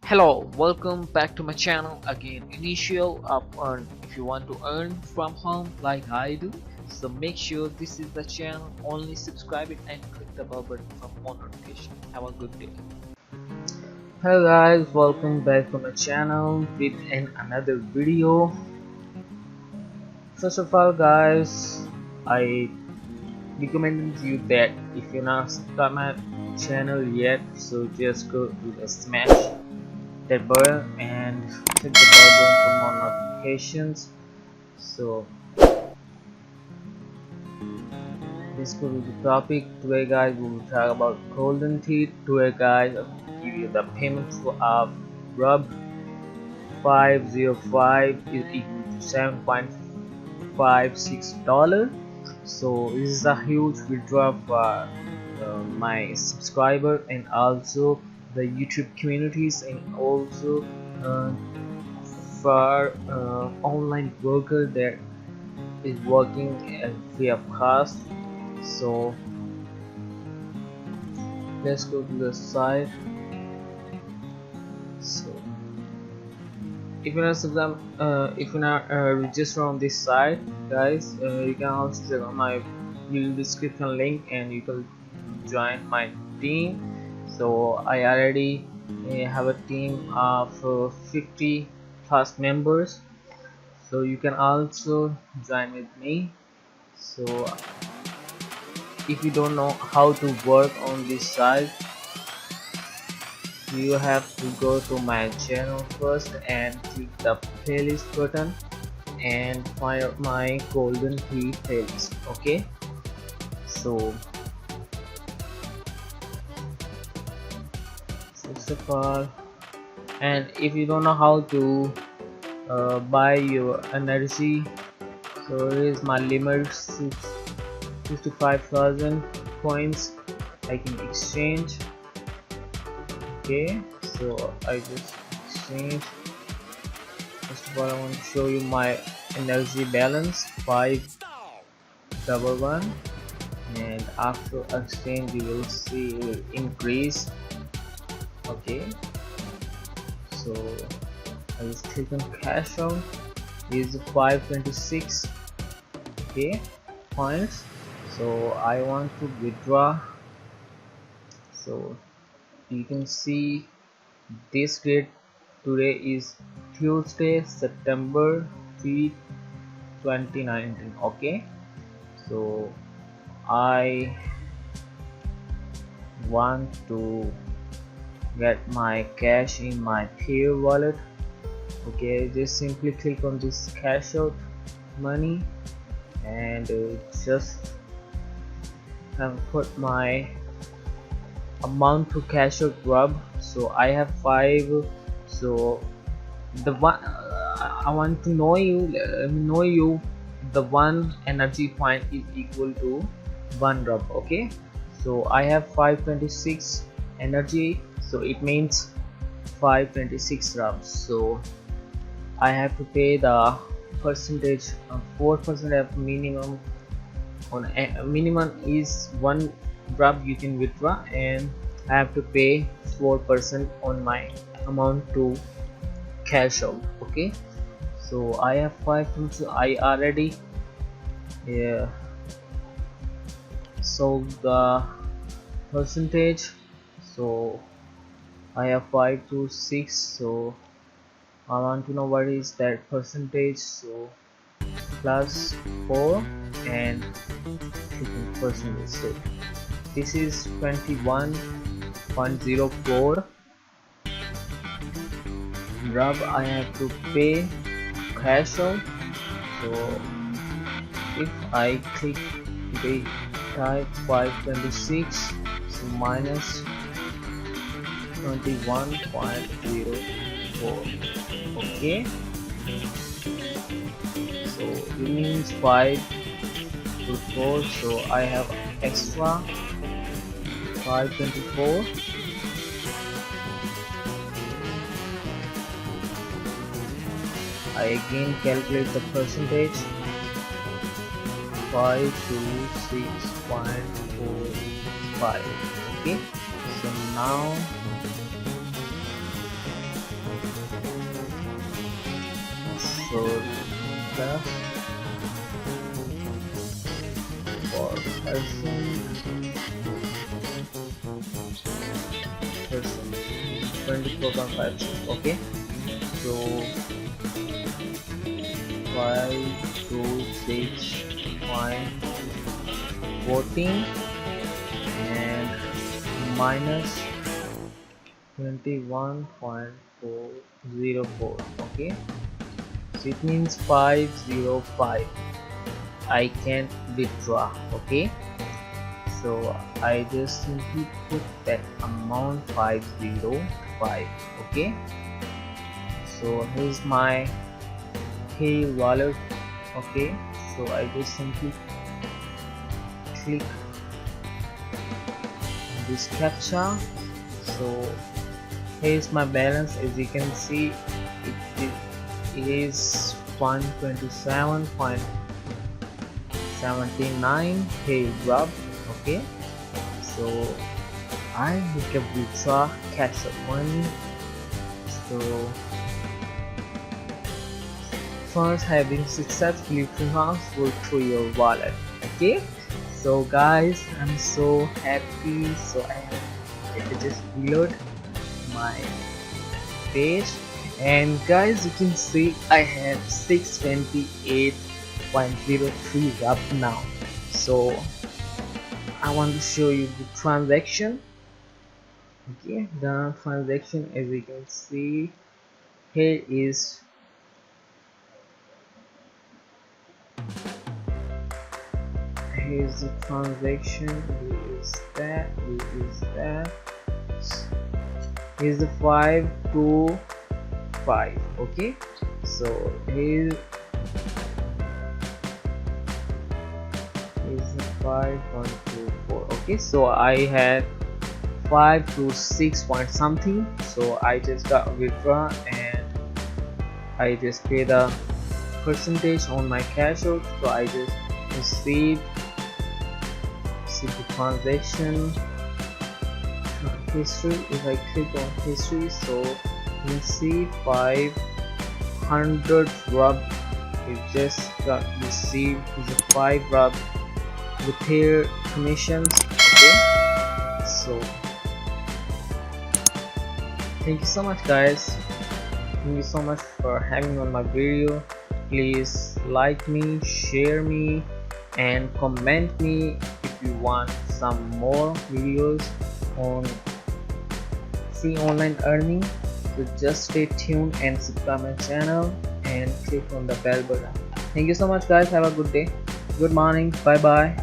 Hello, welcome back to my channel again. InitialOfEarn. If you want to earn from home like I do, so make sure this is the channel. Only subscribe it and click the bell button for more notification. Have a good day. Hello guys, welcome back to my channel with another video. First of all, guys, I recommend you that if you're not subscribed my channel yet, so just go to the smash that button and click the bell button for more notifications. So let's go to the topic. Today guys, we will talk about golden teeth. Today guys, I will give you the payment for rub 505 is equal to $7.56. So this is a huge withdrawal for my subscriber and also the YouTube communities, and also uh, for online worker that is working at free of cost. So let's go to the site. So if you're not registered on this site, guys, you can also check on my video description link and you can join my team. So I already have a team of 50 plus members, so you can also join with me. So if you don't know how to work on this site, you have to go to my channel first and click the playlist button and find my golden key playlist. Okay, so first of all, and if you don't know how to buy your energy, so here is my limit 65,000 coins I can exchange. Okay, so I just exchange. First of all, I want to show you my energy balance 511, and after exchange you will see it will increase. Okay, so I just click on cash out. Is 526 okay points. So I want to withdraw, so you can see this date. Today is Tuesday, September 3, 2019. Okay, so I want to get my cash in my Payeer wallet. Okay, just simply click on this cash out money and just have put my amount to cash out rub. So I have 5. So the one I want to know you the one energy point is equal to 1 rub. Okay, so I have 526 energy, so it means 526 rubs. So I have to pay the percentage 4% of minimum. On a minimum is 1 rub you can withdraw, and I have to pay 4% on my amount to cash out. Okay, so I have 5 tools. I already sold the percentage, so I have 5 to 6. So I want to know what is that percentage. So plus 4 and percentage. So this is 21.04 rub I have to pay cash out. So if I click the type 526, so minus 21.04. okay, so it means 5 to 4. So I have extra 524. I again calculate the percentage 526.45. okay, so now for plus for person 24.5. Okay, so 526.14 and minus 21.404. Okay, so it means 505 I can withdraw. Okay, so I just simply put that amount 505. Okay, so here's my Payeer Wallet. Okay, so I just simply click this captcha. So here's my balance. As you can see, it is 127.79 Payeer Wallet. Okay, so I can withdraw cash of money. So funds have been successfully transferred to your wallet. Okay, so guys, I'm so happy. So I just reload my page, and guys, you can see I have 628.03 up now. So I want to show you the transaction. Okay, the transaction, as you can see, here is here's the transaction. Here is that. Here is that. Here's the 525. Okay, so here is the 5.24. Okay, so I had 5 to 6 point something, so I just got withdraw and I just pay the percentage on my cash out. So I just received the transaction history. If I click on history, so you can see 500 rub it just got received is a 5 rub repair commissions. Okay, so thank you so much guys, thank you so much for having on my video. Please like me, share me, and comment me if you want some more videos on free online earning. So just stay tuned and subscribe my channel and click on the bell button. Thank you so much guys, have a good day, good morning, bye bye.